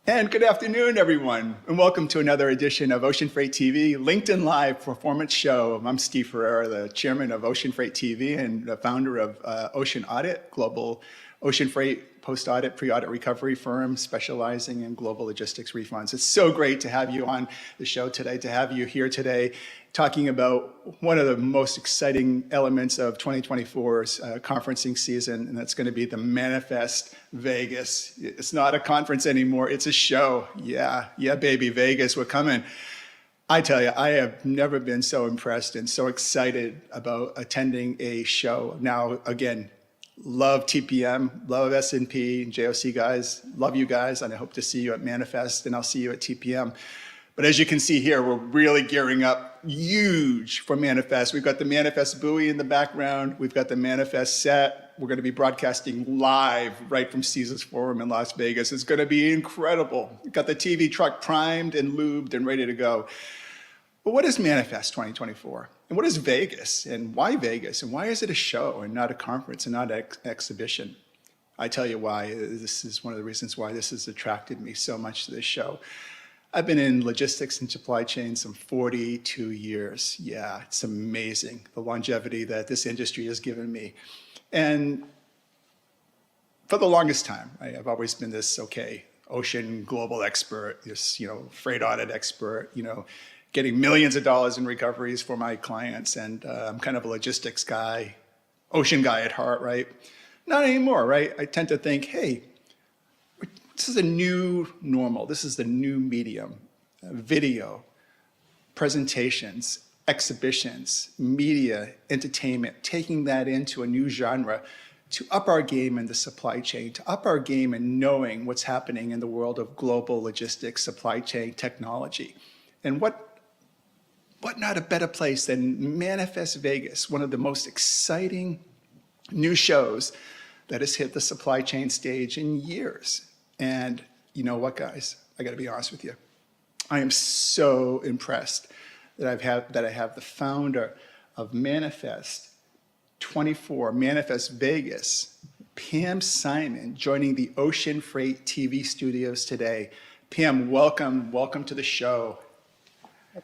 And good afternoon, everyone, and welcome to another edition of Ocean Freight TV LinkedIn Live Performance Show. I'm Steve Ferreira, the chairman of Ocean Freight TV and the founder of Ocean Audit, global ocean freight post-audit, pre-audit recovery firm specializing in global logistics refunds. It's so great to have you on the show today, to have you here today talking about one of the most exciting elements of 2024's conferencing season, and that's going to be the Manifest Vegas. It's not a conference anymore, it's a show. Yeah, baby, Vegas, we're coming. I tell you, I have never been so impressed and so excited about attending a show. Now, again, love TPM, love S&P, JOC guys, love you guys, and I hope to see you at Manifest, and I'll see you at TPM. But as you can see here, we're really gearing up huge for Manifest. We've got the Manifest buoy in the background. We've got the Manifest set. We're going to be broadcasting live right from Caesars Forum in Las Vegas. It's going to be incredible. We've got the TV truck primed and lubed and ready to go. But what is Manifest 2024? And what is Vegas? And why Vegas? And why is it a show and not a conference and not an exhibition? I tell you why. This is one of the reasons why this has attracted me so much to this show. I've been in logistics and supply chain some 42 years. Yeah, it's amazing, the longevity that this industry has given me. And for the longest time, I've always been this, ocean global expert, this, freight audit expert, getting millions of dollars in recoveries for my clients. And I'm kind of a logistics guy, ocean guy at heart, right? Not anymore, right? I tend to think, hey, this is a new normal. This is the new medium, video, presentations, exhibitions, media, entertainment, taking that into a new genre to up our game in the supply chain, to up our game in knowing what's happening in the world of global logistics, supply chain technology. And what not a better place than Manifest Vegas, one of the most exciting new shows that has hit the supply chain stage in years. And you know what, guys? I got to be honest with you. I am so impressed that I have the founder of Manifest 24, Manifest Vegas, Pam Simon, joining the Ocean Freight TV studios today. Pam, welcome to the show.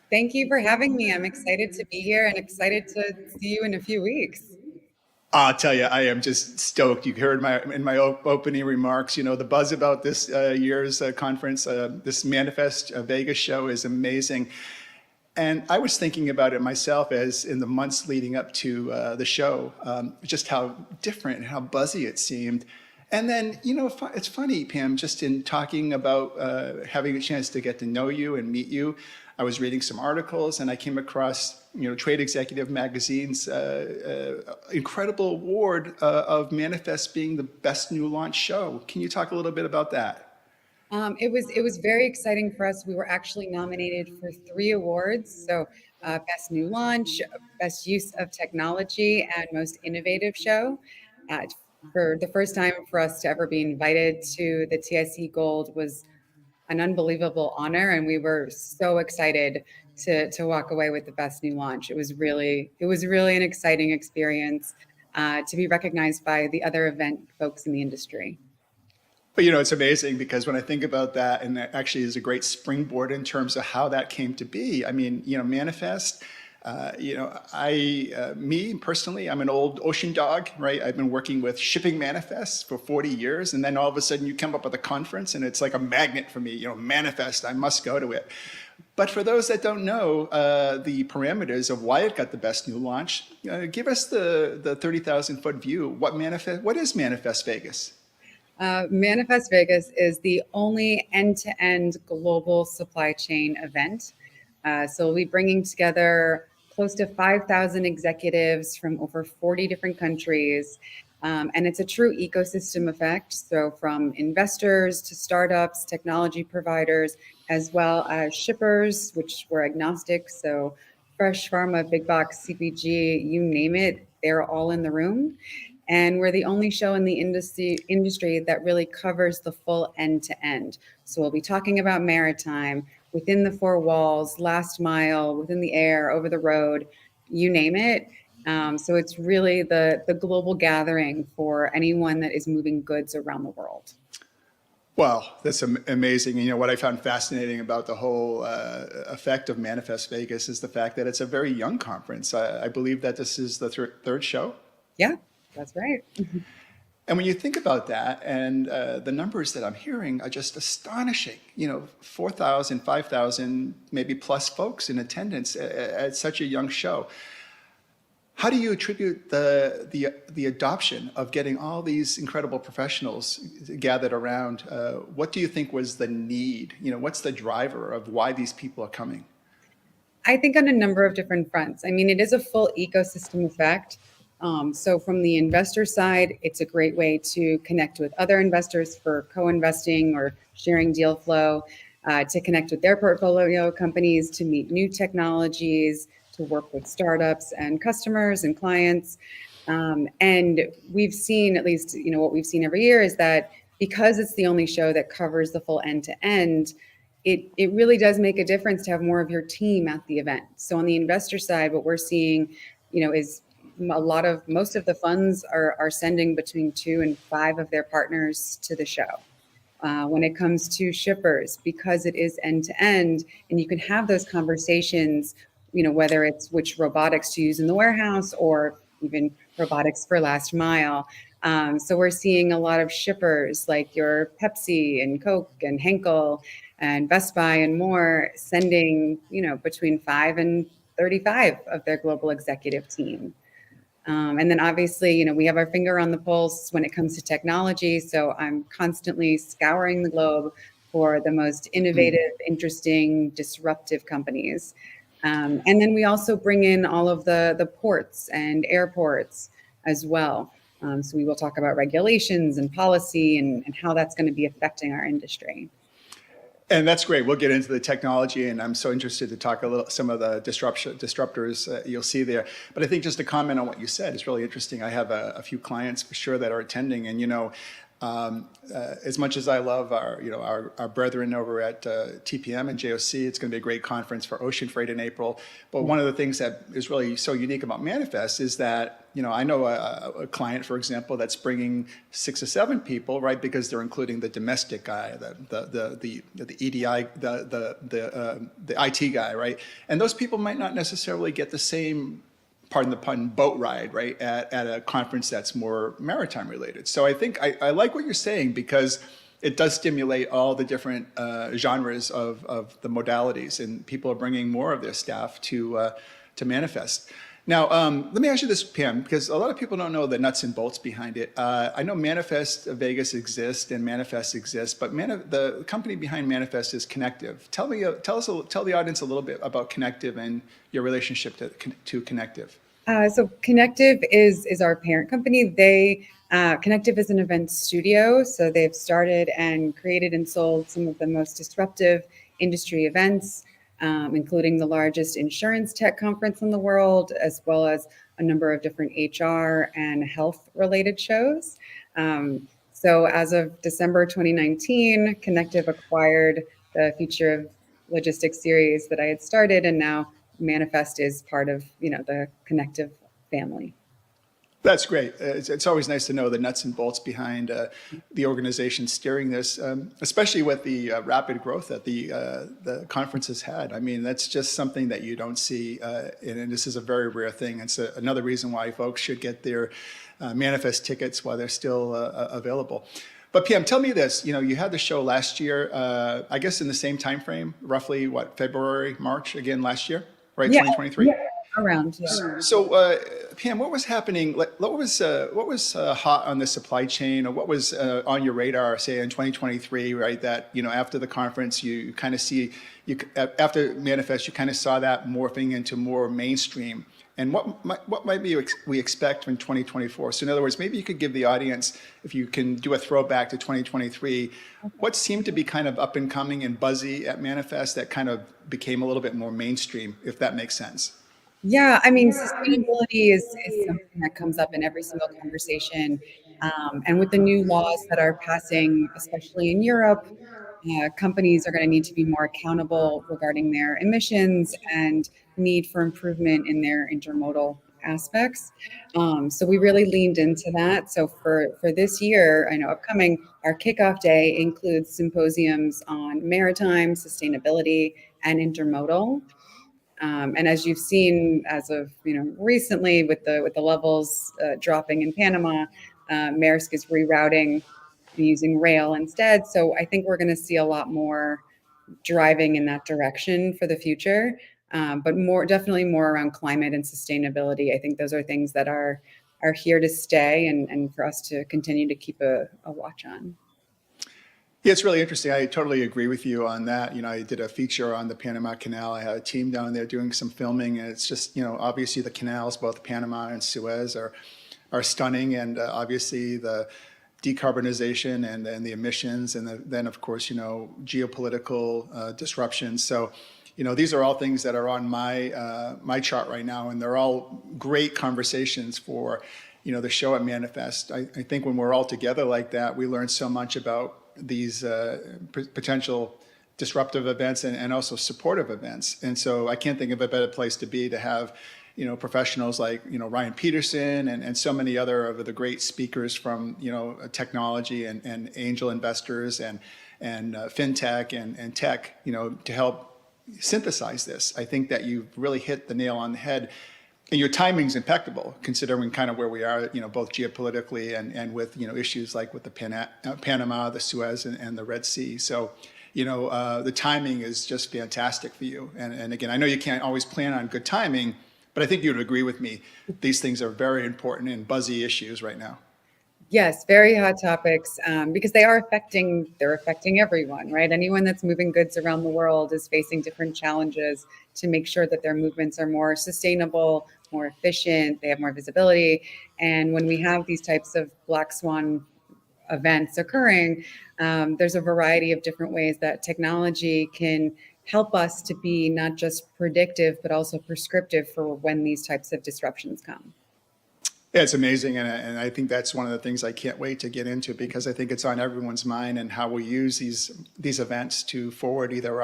Thank you for having me. I'm excited to be here and excited to see you in a few weeks. I'll tell you, I am just stoked. You heard in my opening remarks, the buzz about this year's conference, this Manifest Vegas show is amazing. And I was thinking about it myself as in the months leading up to the show, just how different and how buzzy it seemed. And then, it's funny, Pam, just in talking about having a chance to get to know you and meet you, I was reading some articles and I came across, Trade Executive Magazine's incredible award of Manifest being the best new launch show. Can you talk a little bit about that? It was very exciting for us. We were actually nominated for 3 awards. So Best New Launch, Best Use of Technology, and Most Innovative Show. For the first time for us to ever be invited to the TIC Gold was an unbelievable honor, and we were so excited to walk away with the best new launch. It was really an exciting experience to be recognized by the other event folks in the industry. But it's amazing because when I think about that, and that actually is a great springboard in terms of how that came to be. I mean, Manifest. Me personally, I'm an old ocean dog, right? I've been working with shipping manifests for 40 years. And then all of a sudden you come up with a conference and it's like a magnet for me, Manifest, I must go to it. But for those that don't know the parameters of why it got the best new launch, give us the 30,000 foot view. What is Manifest Vegas? Manifest Vegas is the only end-to-end global supply chain event. So we'll be bringing together close to 5,000 executives from over 40 different countries. And it's a true ecosystem effect. So from investors to startups, technology providers, as well as shippers, which we're agnostic. So fresh pharma, big box, CPG, you name it, they're all in the room. And we're the only show in the industry that really covers the full end to end. So we'll be talking about maritime, within the 4 walls, last mile, within the air, over the road, you name it. So it's really the global gathering for anyone that is moving goods around the world. Wow, that's amazing. You know, what I found fascinating about the whole effect of Manifest Vegas is the fact that it's a very young conference. I believe that this is the third show. Yeah, that's right. And when you think about that, and the numbers that I'm hearing are just astonishing. You know, 4,000, 5,000, maybe plus folks in attendance at such a young show. How do you attribute the adoption of getting all these incredible professionals gathered around? What do you think was the need? You know, what's the driver of why these people are coming? I think on a number of different fronts. I mean, it is a full ecosystem effect. So from the investor side, it's a great way to connect with other investors for co-investing or sharing deal flow, to connect with their portfolio companies, to meet new technologies, to work with startups and customers and clients. And we've seen, at least, what we've seen every year is that because it's the only show that covers the full end to end, it really does make a difference to have more of your team at the event. So on the investor side, what we're seeing, is most of the funds are sending between 2 and 5 of their partners to the show. When it comes to shippers, because it is end to end, and you can have those conversations, whether it's which robotics to use in the warehouse or even robotics for last mile. So we're seeing a lot of shippers like your Pepsi and Coke and Henkel and Best Buy and more sending, between 5 and 35 of their global executive team. And then obviously, we have our finger on the pulse when it comes to technology. So I'm constantly scouring the globe for the most innovative, interesting, disruptive companies. And then we also bring in all of the ports and airports as well. So we will talk about regulations and policy and how that's going to be affecting our industry. And that's great. We'll get into the technology, and I'm so interested to talk a little some of the disruptors you'll see there. But I think just to comment on what you said is really interesting. I have a few clients for sure that are attending, and as much as I love our brethren over at TPM and JOC, it's going to be a great conference for ocean freight in April. But one of the things that is really so unique about Manifest is that I know a client, for example, that's bringing 6 or 7 people, right? Because they're including the domestic guy, the EDI, the IT guy, right? And those people might not necessarily get the same, pardon the pun, boat ride, right, at a conference that's more maritime related. So I think I like what you're saying, because it does stimulate all the different genres of the modalities, and people are bringing more of their staff to Manifest. Now, let me ask you this, Pam, because a lot of people don't know the nuts and bolts behind it. I know Manifest Vegas exists and Manifest exists, but the company behind Manifest is Connective. Tell the audience a little bit about Connective and your relationship to Connective. So Connective is our parent company. Connective is an event studio, so they've started and created and sold some of the most disruptive industry events, including the largest insurance tech conference in the world, as well as a number of different HR and health-related shows. So as of December 2019, Connective acquired the Future of Logistics series that I had started, and now Manifest is part of the Connective family. That's great. It's always nice to know the nuts and bolts behind the organization steering this, especially with the rapid growth that the conference has had. I mean, that's just something that you don't see, and this is a very rare thing. It's another reason why folks should get their Manifest tickets while they're still available. But Pam, tell me this. You had the show last year, I guess in the same time frame, roughly what, February, March again last year, right? Yeah, 2023. yeah, around. Yeah. So, Pam, what was happening? What was hot on the supply chain, or what was on your radar, say in 2023, right? That after the conference, you kind of see after Manifest, you kind of saw that morphing into more mainstream. And what might we expect in 2024? So in other words, maybe you could give the audience, if you can do a throwback to 2023, what seemed to be kind of up and coming and buzzy at Manifest that kind of became a little bit more mainstream, if that makes sense. Yeah, I mean, sustainability is something that comes up in every single conversation. And with the new laws that are passing, especially in Europe, companies are going to need to be more accountable regarding their emissions and need for improvement in their intermodal aspects. So we really leaned into that. So for this year, I know upcoming, our kickoff day includes symposiums on maritime sustainability and intermodal. And as you've seen, as of recently, with the levels dropping in Panama, Maersk is rerouting using rail instead. So I think we're going to see a lot more driving in that direction for the future. But definitely more around climate and sustainability. I think those are things that are here to stay, and for us to continue to keep a watch on. Yeah, it's really interesting. I totally agree with you on that. I did a feature on the Panama Canal. I had a team down there doing some filming, and it's just, obviously the canals, both Panama and Suez, are stunning, and obviously the decarbonization and the emissions, and then of course, geopolitical disruptions. So, these are all things that are on my chart right now, and they're all great conversations for, the show at Manifest. I think when we're all together like that, we learn so much about these potential disruptive events and also supportive events. And so I can't think of a better place to be, to have, professionals like, Ryan Peterson and so many other of the great speakers from, technology and angel investors and fintech and tech, to help synthesize this. I think that you've really hit the nail on the head. And your timing's impeccable, considering kind of where we are, both geopolitically and with, issues like with the Panama, the Suez, and the Red Sea. So, the timing is just fantastic for you. And again, I know you can't always plan on good timing, but I think you would agree with me. These things are very important and buzzy issues right now. Yes, very hot topics, because they're affecting everyone, right? Anyone that's moving goods around the world is facing different challenges to make sure that their movements are more sustainable, more efficient, they have more visibility. And when we have these types of black swan events occurring, there's a variety of different ways that technology can help us to be not just predictive, but also prescriptive for when these types of disruptions come. Yeah, it's amazing, and I think that's one of the things I can't wait to get into, because I think it's on everyone's mind, and how we use these events to forward either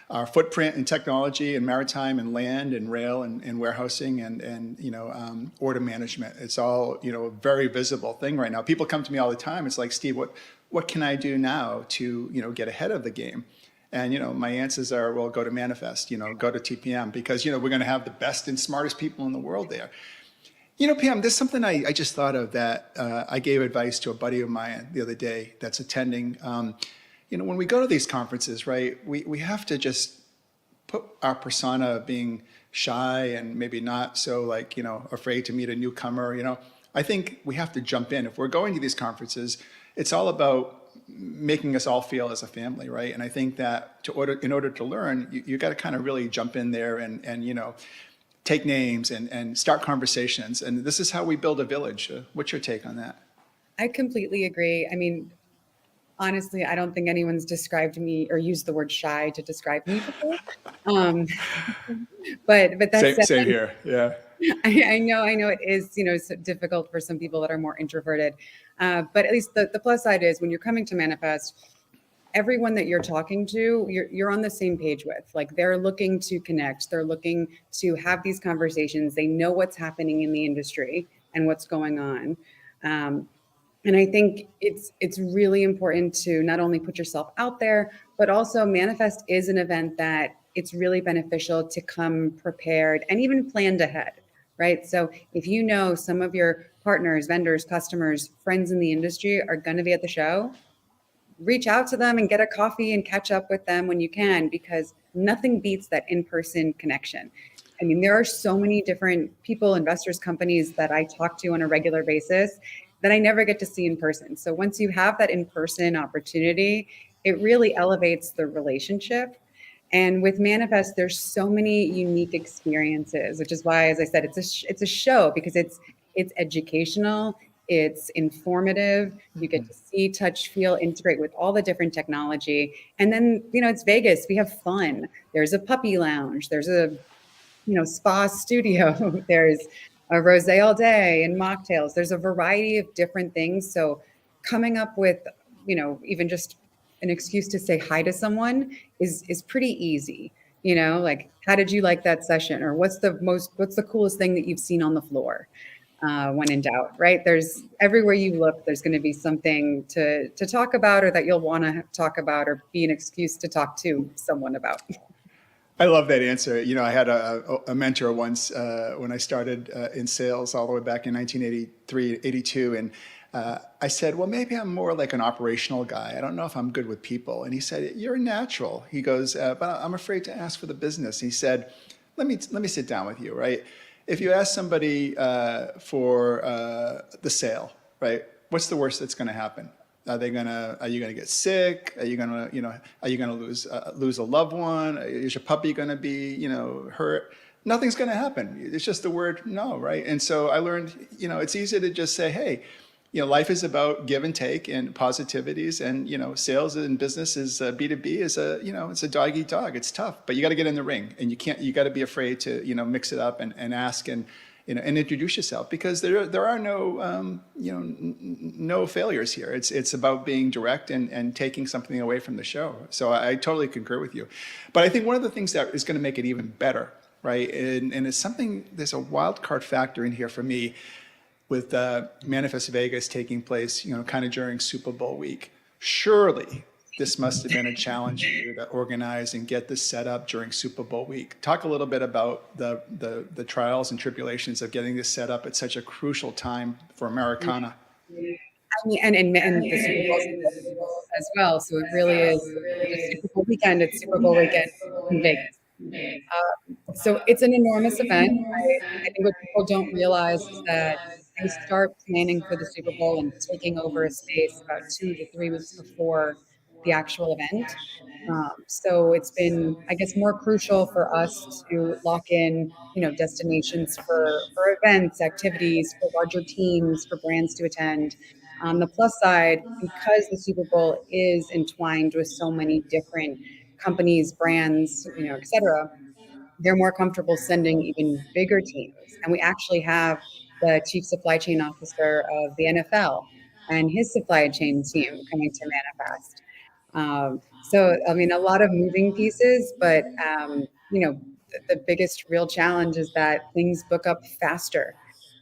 our footprint in technology and maritime and land and rail and warehousing and order management. It's all a very visible thing right now. People come to me all the time. It's like, Steve, what can I do now to get ahead of the game? And my answers are, well, go to Manifest, go to TPM, because we're going to have the best and smartest people in the world there. Pam, there's something I just thought of that I gave advice to a buddy of mine the other day that's attending. When we go to these conferences, right, we have to just put our persona of being shy and maybe not so afraid to meet a newcomer. I think we have to jump in. If we're going to these conferences, it's all about making us all feel as a family, right? And I think that in order to learn, you got to kind of really jump in there and take names and start conversations. And this is how we build a village. What's your take on that? I completely agree. I mean, honestly, I don't think anyone's described me or used the word shy to describe me before. But that's Same here. Yeah. I know it is, so difficult for some people that are more introverted. But at least the plus side is, when you're coming to Manifest, everyone that you're talking to, you're on the same page with. Like, they're looking to connect, they're looking to have these conversations. They know what's happening in the industry and what's going on. And I think it's really important to not only put yourself out there, but also Manifest is an event that it's really beneficial to come prepared and even planned ahead, right? So if some of your partners, vendors, customers, friends in the industry are going to be at the show, reach out to them and get a coffee and catch up with them when you can, because nothing beats that in-person connection. I mean, there are so many different people, investors, companies that I talk to on a regular basis that I never get to see in person. So once you have that in-person opportunity, it really elevates the relationship. And with Manifest, there's so many unique experiences, which is why, as I said, it's a show, because it's educational, it's informative. You get to see, touch, feel, integrate with all the different technology. And then, it's Vegas. We have fun. There's a puppy lounge. There's a, spa studio. There's a rosé all day and mocktails. There's a variety of different things. So coming up with, even just an excuse to say hi to someone is pretty easy. Like, how did you like that session? Or what's the coolest thing that you've seen on the floor? When in doubt, right? There's everywhere you look, there's going to be something to talk about, or that you'll want to talk about, or be an excuse to talk to someone about. I love that answer. I had a mentor once when I started in sales all the way back in 1983, 82. And I said, well, maybe I'm more like an operational guy. I don't know if I'm good with people. And he said, you're a natural. He goes, but I'm afraid to ask for the business. He said, let me sit down with you, right? If you ask somebody for the sale, right, what's the worst that's going to happen? Are you gonna get sick? Are you gonna lose a loved one? Is your puppy gonna be, hurt? Nothing's gonna happen. It's just the word no, right? And so I learned, it's easy to just say, hey, life is about give and take and positivities, and sales and business is B2B is it's a dog eat dog. It's tough, but you got to get in the ring, and you got to be afraid to mix it up and ask and introduce yourself, because there are no failures here. It's about being direct and taking something away from the show. So I totally concur with you, but I think one of the things that is going to make it even better, right? And it's something, there's a wild card factor in here for me with Manifest Vegas taking place, kind of during Super Bowl week. Surely this must have been a challenge for you to organize and get this set up during Super Bowl week. Talk a little bit about the trials and tribulations of getting this set up at such a crucial time for Americana. I mean, and the Super Bowl as well. So it really is the Super Bowl weekend. It's Super Bowl weekend in Vegas. So it's an enormous event. I think what people don't realize is that they start planning for the Super Bowl and taking over a space about 2 to 3 weeks before the actual event. So it's been, I guess, more crucial for us to lock in, destinations for events, activities, for larger teams, for brands to attend. On the plus side, because the Super Bowl is entwined with so many different companies, brands, et cetera, they're more comfortable sending even bigger teams. And we actually have the chief supply chain officer of the NFL and his supply chain team coming to Manifest. So, I mean, a lot of moving pieces, but, the biggest real challenge is that things book up faster.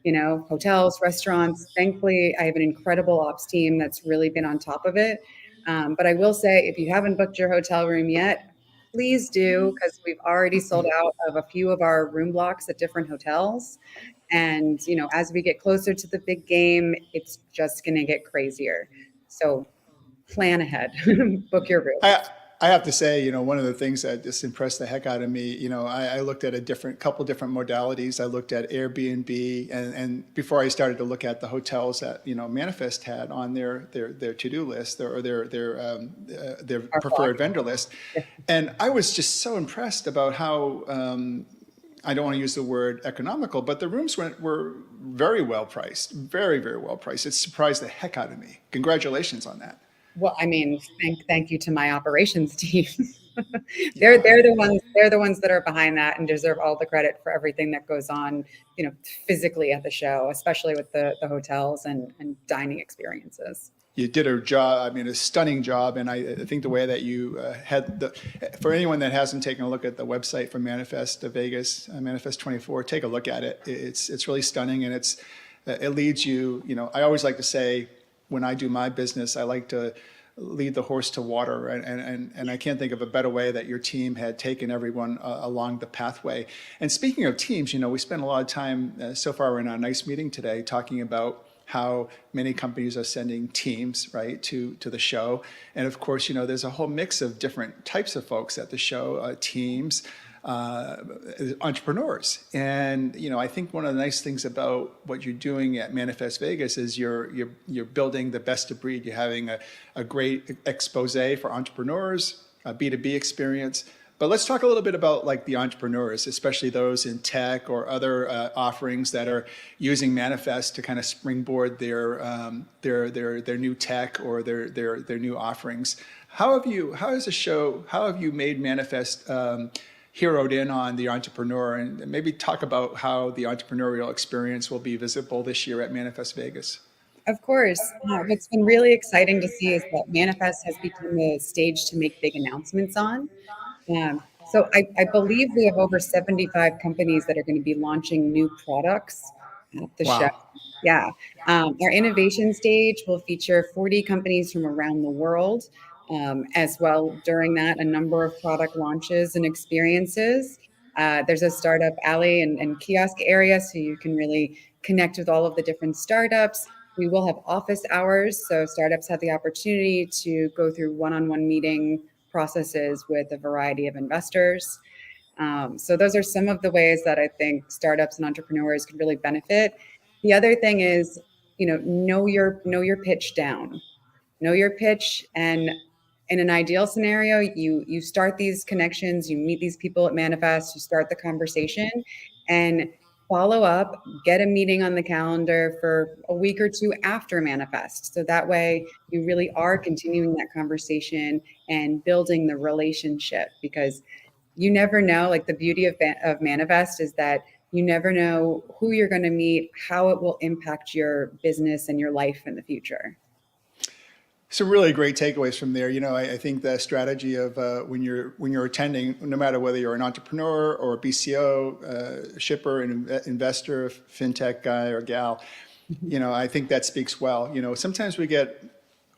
Hotels, restaurants. Thankfully, I have an incredible ops team that's really been on top of it. But I will say, if you haven't booked your hotel room yet, please do, because we've already sold out of a few of our room blocks at different hotels. And, as we get closer to the big game, it's just going to get crazier. So plan ahead, book your room. I have to say, one of the things that just impressed the heck out of me, I looked at couple different modalities. I looked at Airbnb, and before I started to look at the hotels that Manifest had on their to-do list, or their Our preferred blog. vendor list, and I was just so impressed about how. I don't want to use the word economical, but the rooms were very well priced, very, very well priced. It surprised the heck out of me. Congratulations on that. Well, I mean, thank you to my operations team. they're Yeah. they're the ones that are behind that and deserve all the credit for everything that goes on, physically at the show, especially with the hotels and dining experiences. You did a job, I mean, a stunning job. And I think the way that you for anyone that hasn't taken a look at the website for Manifest Vegas, Manifest 24, take a look at it. It's really stunning, and it leads you, I always like to say, when I do my business, I like to lead the horse to water. And I can't think of a better way that your team had taken everyone along the pathway. And speaking of teams, we spent a lot of time so far in our nice meeting today talking about how many companies are sending teams, right, to the show. And of course, there's a whole mix of different types of folks at the show, teams, entrepreneurs. And I think one of the nice things about what you're doing at Manifest Vegas is you're building the best of breed. You're having a great expose for entrepreneurs, a B2B experience. But let's talk a little bit about like the entrepreneurs, especially those in tech or other offerings that are using Manifest to kind of springboard their new tech or their new offerings. How have you made Manifest heroed in on the entrepreneur, and maybe talk about how the entrepreneurial experience will be visible this year at Manifest Vegas? Of course. What's been really exciting to see is that Manifest has become a stage to make big announcements on. So I believe we have over 75 companies that are going to be launching new products at the show. Wow. Yeah. Our innovation stage will feature 40 companies from around the world. As well, during that, a number of product launches and experiences. There's a startup alley and kiosk area, so you can really connect with all of the different startups. We will have office hours, so startups have the opportunity to go through one-on-one meeting processes with a variety of investors. So those are some of the ways that I think startups and entrepreneurs could really benefit. The other thing is, know your pitch down, know your pitch, and in an ideal scenario, you start these connections, you meet these people at Manifest, you start the conversation, and follow up, get a meeting on the calendar for a week or two after Manifest. So that way you really are continuing that conversation and building the relationship, because you never know. Like, the beauty of Manifest is that you never know who you're going to meet, how it will impact your business and your life in the future. Some really great takeaways from there. I think the strategy of when you're attending, no matter whether you're an entrepreneur or a BCO, shipper, an investor, fintech guy or gal, I think that speaks well. Sometimes we get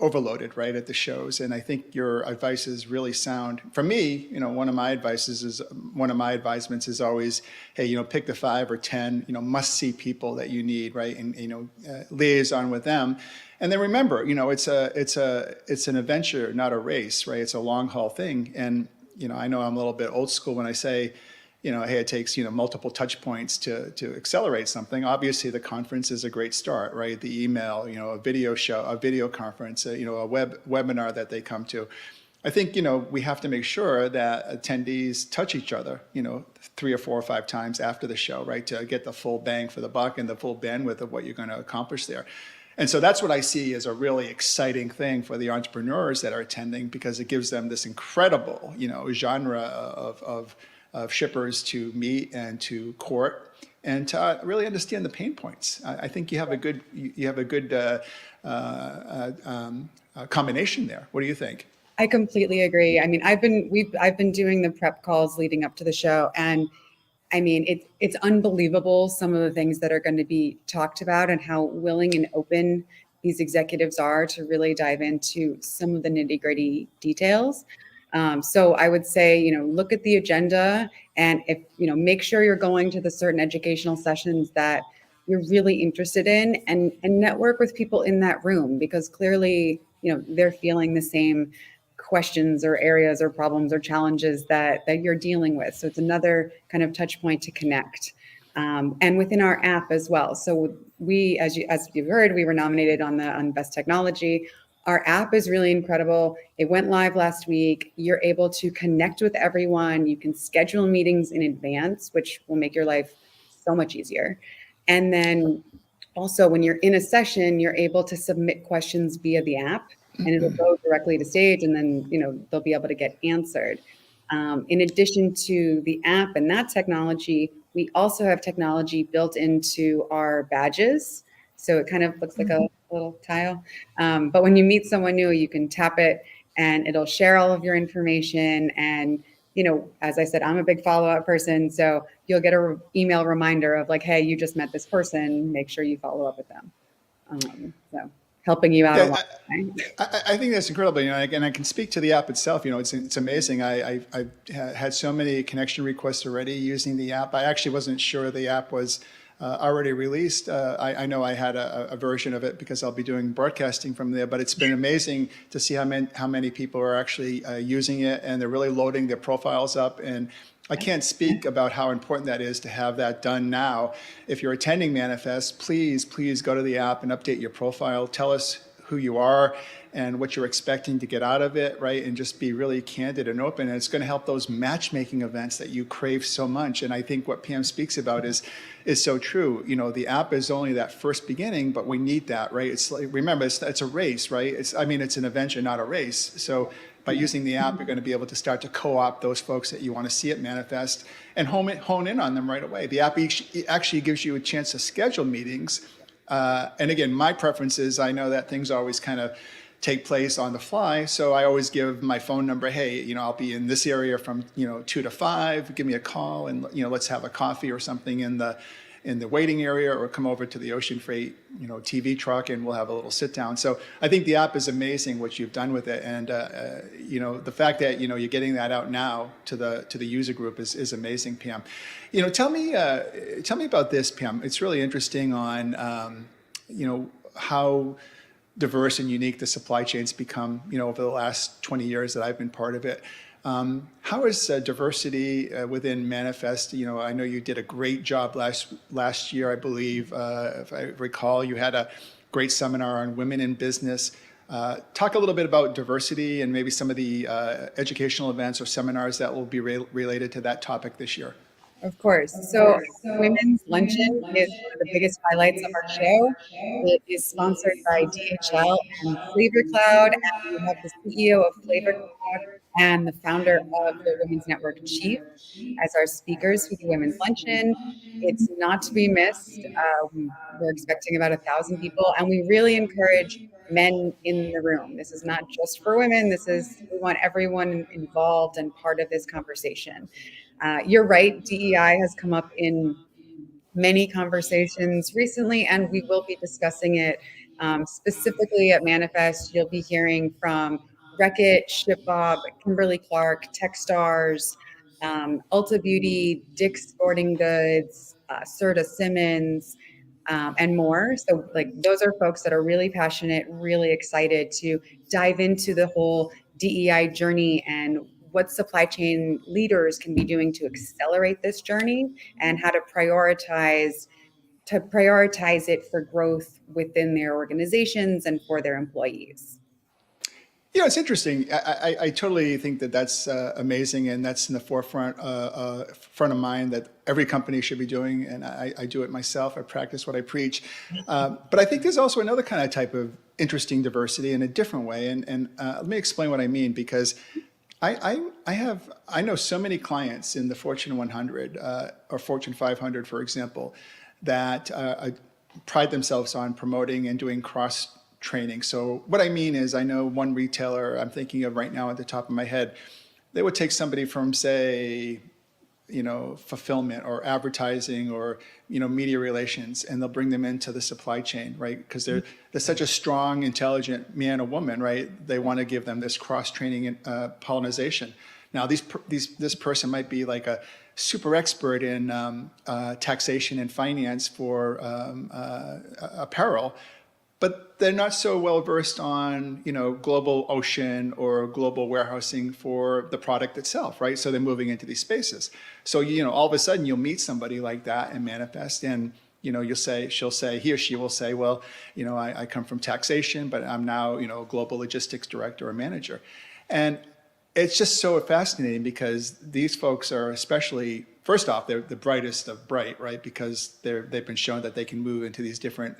overloaded, right, at the shows, and I think your advice is really sound. For me, one of my advisements is always, hey, pick the 5 or 10, must see people that you need, right, and liaison with them. And then remember, it's an adventure, not a race, right? It's a long haul thing. And I know I'm a little bit old school when I say, hey, it takes multiple touch points to accelerate something. Obviously, the conference is a great start, right? The email, a video show, a video conference, a webinar that they come to. I think we have to make sure that attendees touch each other, 3 or 4 or 5 times after the show, right, to get the full bang for the buck and the full bandwidth of what you're going to accomplish there. And so that's what I see as a really exciting thing for the entrepreneurs that are attending, because it gives them this incredible, genre of shippers to meet and to court and to really understand the pain points. I think you have a good combination there. What do you think? I completely agree. I mean, I've been doing the prep calls leading up to the show, and I mean, it's unbelievable some of the things that are going to be talked about and how willing and open these executives are to really dive into some of the nitty-gritty details. So I would say, look at the agenda, and if, make sure you're going to the certain educational sessions that you're really interested in, and network with people in that room, because clearly, they're feeling the same questions or areas or problems or challenges that you're dealing with. So it's another kind of touch point to connect. And within our app as well. So we, as you've heard, we were nominated on Best Technology. Our app is really incredible. It went live last week. You're able to connect with everyone. You can schedule meetings in advance, which will make your life so much easier. And then also, when you're in a session, you're able to submit questions via the app, and it'll go directly to stage, and then they'll be able to get answered. In addition to the app and that technology, we also have technology built into our badges. So it kind of looks like a little tile. But when you meet someone new, you can tap it and it'll share all of your information. And, as I said, I'm a big follow-up person. So you'll get an email reminder of like, hey, you just met this person. Make sure you follow up with them. So helping you out a lot. I think that's incredible. And I can speak to the app itself. It's amazing. I've had so many connection requests already using the app. I actually wasn't sure the app was already released. I know I had a version of it because I'll be doing broadcasting from there, but it's been amazing to see how many people are actually using it, and they're really loading their profiles up. And I can't speak about how important that is to have that done now. If you're attending Manifest, please go to the app and update your profile. Tell us who you are and what you're expecting to get out of it, right? And just be really candid and open. And it's going to help those matchmaking events that you crave so much. And I think what Pam speaks about is so true. The app is only that first beginning, but we need that, right? It's like, remember, it's a race, right? It's an adventure, not a race. So by using the app, you're going to be able to start to co-opt those folks that you want to see at Manifest and hone in on them right away. The app actually gives you a chance to schedule meetings And again, my preference is I know that things always kind of take place on the fly. So I always give my phone number. Hey, I'll be in this area from 2 to 5. Give me a call, and let's have a coffee or something in the waiting area, or come over to the Ocean Freight TV truck, and we'll have a little sit down. So I think the app is amazing what you've done with it, and the fact that you're getting that out now to the user group is amazing, Pam. Tell me about this, Pam. It's really interesting on how diverse and unique the supply chain's become, over the last 20 years that I've been part of it. How is diversity within Manifest? I know you did a great job last year, I believe. If I recall, you had a great seminar on women in business. Talk a little bit about diversity and maybe some of the educational events or seminars that will be related to that topic this year. Of course. So, Women's Luncheon is one of the biggest highlights of our show. It is sponsored by DHL and Flavor Cloud, and we have the CEO of Flavor Cloud and the founder of the Women's Network Chief as our speakers for the Women's Luncheon. It's not to be missed. We're expecting about 1,000 people, and we really encourage men in the room. This is not just for women. We want everyone involved and part of this conversation. You're right, DEI has come up in many conversations recently, and we will be discussing it specifically at Manifest. You'll be hearing from Reckitt, ShipBob, Kimberly-Clark, Techstars, Ulta Beauty, Dick's Sporting Goods, Serta Simmons, and more. So those are folks that are really passionate, really excited to dive into the whole DEI journey and what supply chain leaders can be doing to accelerate this journey, and how to prioritize it for growth within their organizations and for their employees. It's interesting. I totally think that that's amazing, and that's in the front of mind that every company should be doing, and I do it myself. I practice what I preach. But I think there's also another kind of type of interesting diversity in a different way, and let me explain what I mean, because I know so many clients in the Fortune 100 or Fortune 500, for example, that pride themselves on promoting and doing cross training. So what I mean is, I know one retailer I'm thinking of right now at the top of my head, they would take somebody from, say, fulfillment or advertising or, media relations, and they'll bring them into the supply chain, right? Because they're such a strong, intelligent man or woman, right? They want to give them this cross-training and pollination. Now, this person might be like a super expert in taxation and finance for apparel, but they're not so well versed on, global ocean or global warehousing for the product itself, right? So they're moving into these spaces. So, all of a sudden you'll meet somebody like that and Manifest, and, he or she will say, well, I come from taxation, but I'm now, global logistics director or manager. And it's just so fascinating, because these folks are especially, first off, they're the brightest of bright, right? Because they've been shown that they can move into these different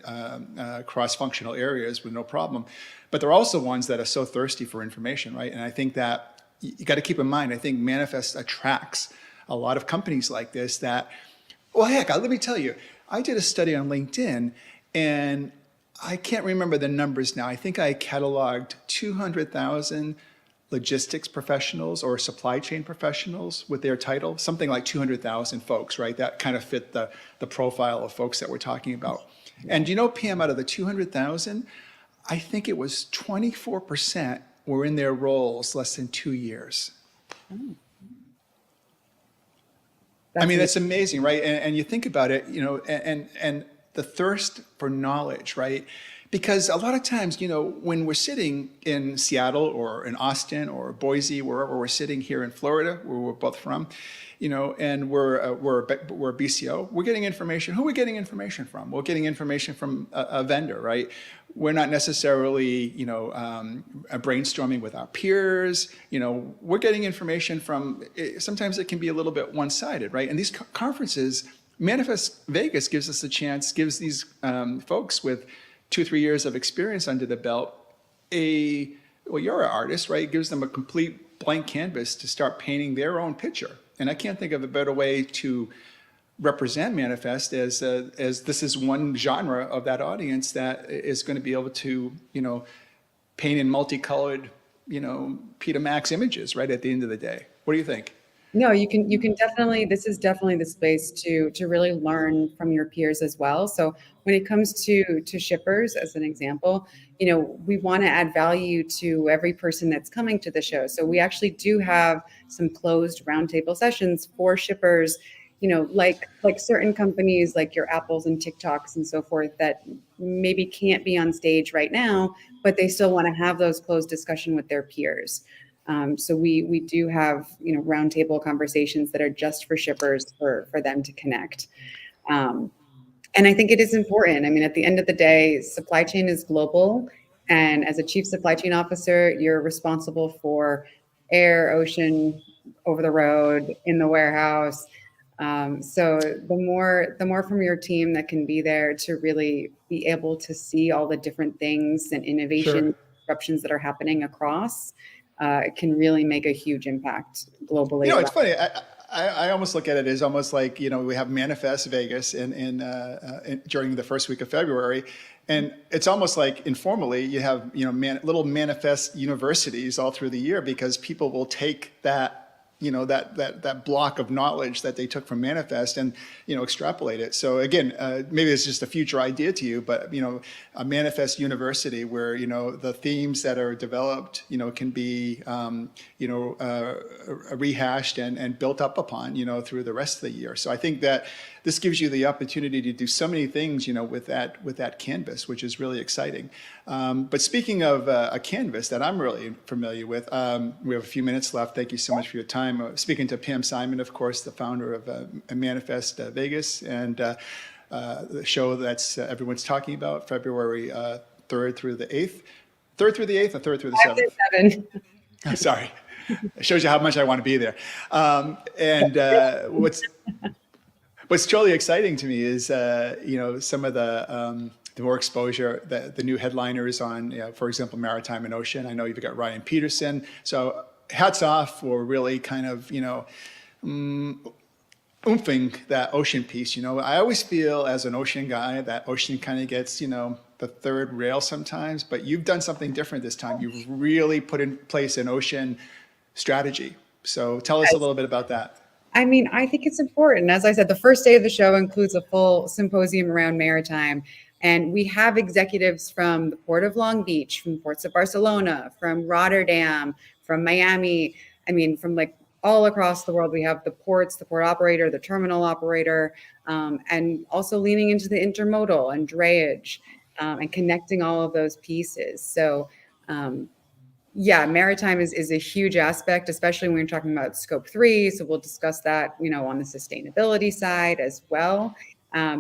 cross-functional areas with no problem. But they're also ones that are so thirsty for information, right? And I think that you got to keep in mind, I think Manifest attracts a lot of companies like this that, well, heck, let me tell you, I did a study on LinkedIn, and I can't remember the numbers now. I think I cataloged 200,000 logistics professionals or supply chain professionals with their title, something like 200,000 folks, right? That kind of fit the profile of folks that we're talking about. And Pam, out of the 200,000, I think it was 24% were in their roles less than 2 years. That's amazing, right? And you think about it, and the thirst for knowledge, right? Because a lot of times, when we're sitting in Seattle or in Austin or Boise, wherever we're sitting here in Florida, where we're both from, and we're BCO, we're getting information. Who are we getting information from? We're getting information from a vendor, right? We're not necessarily, brainstorming with our peers. We're getting information from, sometimes it can be a little bit one-sided, right? And these conferences, Manifest Vegas gives us a chance, gives these folks with 2-3 years of experience under the belt, you're an artist, right? It gives them a complete blank canvas to start painting their own picture. And I can't think of a better way to represent Manifest as this is one genre of that audience that is going to be able to, paint in multicolored, Betamax images, right, at the end of the day. What do you think? No, you can definitely, this is definitely the space to really learn from your peers as well. So when it comes to shippers, as an example, we want to add value to every person that's coming to the show. So we actually do have some closed roundtable sessions for shippers, like certain companies like your Apples and TikToks and so forth that maybe can't be on stage right now, but they still want to have those closed discussion with their peers. So we do have roundtable conversations that are just for shippers for them to connect. And I think it is important. I mean, at the end of the day, supply chain is global, and as a chief supply chain officer, you're responsible for air, ocean, over the road, in the warehouse. So the more from your team that can be there to really be able to see all the different things and innovation Sure. disruptions that are happening across, it can really make a huge impact globally It's around. funny. I almost look at it as almost like, we have Manifest Vegas during the first week of February. And it's almost like informally you have, little Manifest universities all through the year because people will take that, that block of knowledge that they took from Manifest and, extrapolate it. So again, maybe it's just a future idea to you, but, a Manifest university where, the themes that are developed, can be, rehashed and built up upon, through the rest of the year. So I think that this gives you the opportunity to do so many things, with that canvas, which is really exciting. But speaking of a canvas that I'm really familiar with, we have a few minutes left. Thank you so much for your time. Speaking to Pam Simon, of course, the founder of Manifest Vegas, and the show that's everyone's talking about, February 3rd through the 8th. 3rd through the 8th or 3rd through the 7th? 5 to 7. Sorry. It shows you how much I want to be there. And what's truly exciting to me is, some of the more exposure, the new headliners on, for example, Maritime and Ocean. I know you've got Ryan Peterson. So hats off for really kind of, oomping that ocean piece. I always feel as an ocean guy that ocean kind of gets, the third rail sometimes, but you've done something different this time. You've really put in place an ocean strategy. So tell us a little bit about that. I mean, I think it's important. As I said, the first day of the show includes a full symposium around maritime. And we have executives from the Port of Long Beach, from ports of Barcelona, from Rotterdam, from Miami. I mean, from like all across the world. We have the ports, the port operator, the terminal operator, and also leaning into the intermodal and drayage, and connecting all of those pieces. So, yeah, maritime is a huge aspect, especially when we're talking about scope 3. So we'll discuss that, on the sustainability side as well,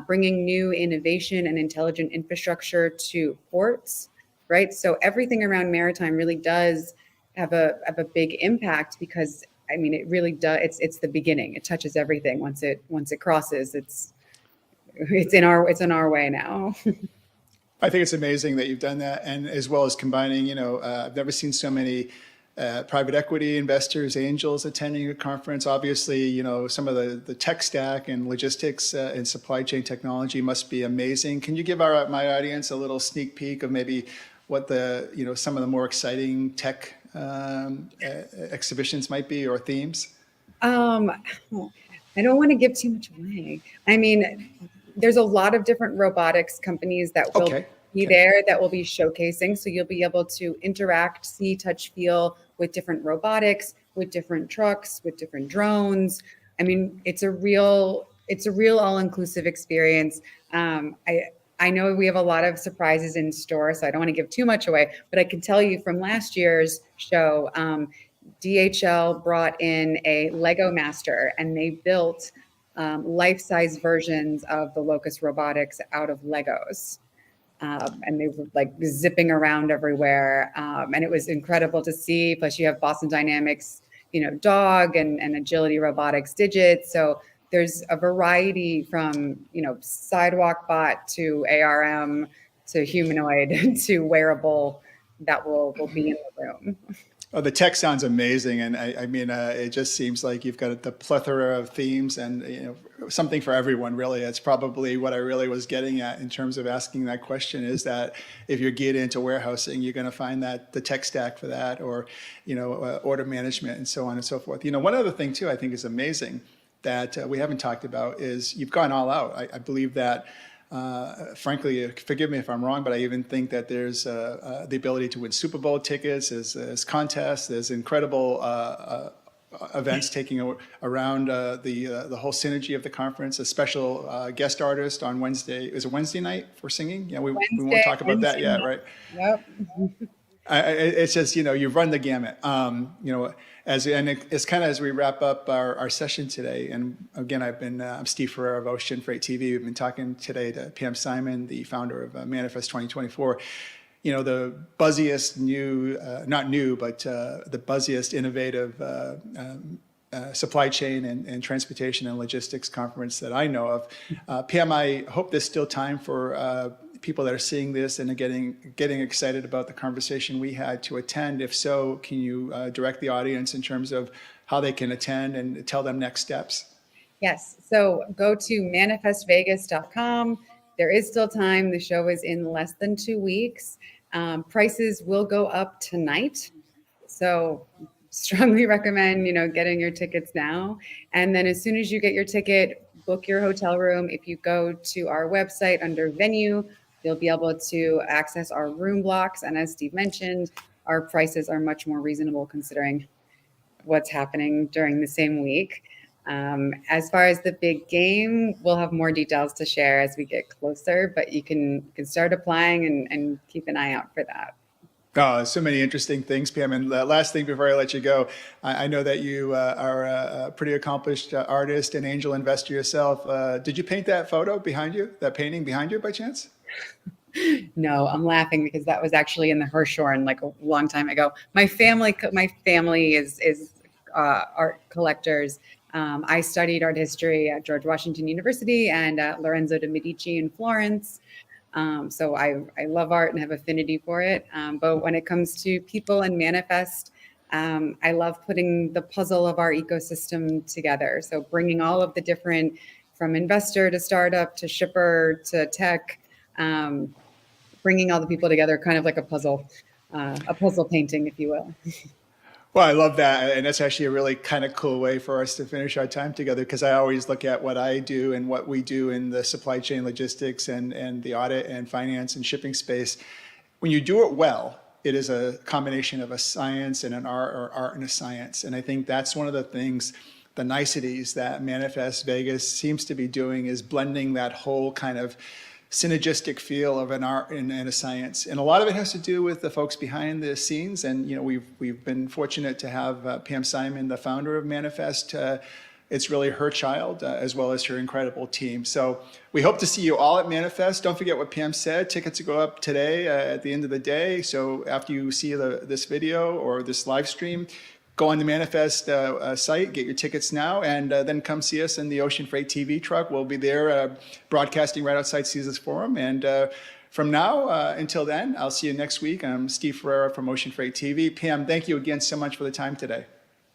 bringing new innovation and intelligent infrastructure to ports, right? So everything around maritime really does have a big impact because, I mean, it really does. It's the beginning. It touches everything. Once it crosses, it's in our way now. I think it's amazing that you've done that, and as well as combining, I've never seen so many private equity investors, angels attending a conference. Obviously, some of the tech stack and logistics and supply chain technology must be amazing. Can you give my audience a little sneak peek of maybe what some of the more exciting tech exhibitions might be or themes? I don't want to give too much away. I mean, there's a lot of different robotics companies that will be there that will be showcasing. So you'll be able to interact, see, touch, feel with different robotics, with different trucks, with different drones. I mean, it's a real all-inclusive experience. I know we have a lot of surprises in store, so I don't want to give too much away, but I can tell you from last year's show, DHL brought in a Lego Master and they built life-size versions of the Locust Robotics out of Legos. And they were like zipping around everywhere. And it was incredible to see. Plus you have Boston Dynamics, dog and Agility Robotics Digit. So there's a variety from, sidewalk bot to ARM to humanoid to wearable that will be in the room. Oh, the tech sounds amazing, and I mean, it just seems like you've got the plethora of themes, and something for everyone. Really, it's probably what I really was getting at in terms of asking that question. Is that if you're geared into warehousing, you're going to find that the tech stack for that, or order management, and so on and so forth. One other thing too, I think is amazing that we haven't talked about is you've gone all out. I believe that. Frankly, forgive me if I'm wrong, but I even think that there's the ability to win Super Bowl tickets, there's contests, there's incredible events taking around the whole synergy of the conference. A special guest artist on Wednesday. Is it Wednesday night for singing? Yeah, we won't talk about that yet, right? Yep. It's just, you've run the gamut. It's kind of as we wrap up our session today. And again, I'm Steve Ferrer of Ocean Freight TV. We've been talking today to Pam Simon, the founder of Manifest 2024. The buzziest not new, but the buzziest innovative supply chain and transportation and logistics conference that I know of. Pam, I hope there's still time for people that are seeing this and are getting excited about the conversation we had to attend. If so, can you direct the audience in terms of how they can attend and tell them next steps? Yes. So go to manifestvegas.com. There is still time. The show is in less than 2 weeks. Prices will go up tonight. So strongly recommend, getting your tickets now. And then as soon as you get your ticket, book your hotel room. If you go to our website under venue, you'll be able to access our room blocks. And as Steve mentioned, our prices are much more reasonable considering what's happening during the same week. As far as the big game, we'll have more details to share as we get closer, but you can start applying and keep an eye out for that. Oh, so many interesting things, Pam. And last thing before I let you go, I know that you are a pretty accomplished artist and angel investor yourself. Did you paint that photo behind you, that painting behind you by chance? No, I'm laughing because that was actually in the Hirshhorn like a long time ago. My family is art collectors. I studied art history at George Washington University and at Lorenzo de' Medici in Florence. So I love art and have affinity for it. But when it comes to people and manifest, I love putting the puzzle of our ecosystem together. So bringing all of the different, from investor to startup to shipper to tech, bringing all the people together, kind of like a puzzle painting, if you will. Well, I love that. And that's actually a really kind of cool way for us to finish our time together, because I always look at what I do and what we do in the supply chain logistics and the audit and finance and shipping space. When you do it well, it is a combination of a science and an art, or art and a science. And I think that's one of the things, the niceties that Manifest Vegas seems to be doing, is blending that whole kind of synergistic feel of an art and a science. And a lot of it has to do with the folks behind the scenes. And we've been fortunate to have Pam Simon, the founder of Manifest. It's really her child, as well as her incredible team. So we hope to see you all at Manifest. Don't forget what Pam said. Tickets go up today at the end of the day. So after you see this video or this live stream, go on the Manifest site, get your tickets now, and then come see us in the Ocean Freight TV truck. We'll be there broadcasting right outside Caesars Forum. And from now until then, I'll see you next week. I'm Steve Ferreira from Ocean Freight TV. Pam, thank you again so much for the time today.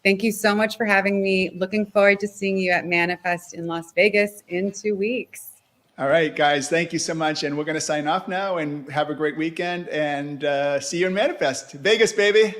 Thank you so much for having me. Looking forward to seeing you at Manifest in Las Vegas in 2 weeks. All right, guys, thank you so much. And we're going to sign off now, and have a great weekend, and see you in Manifest. Vegas, baby.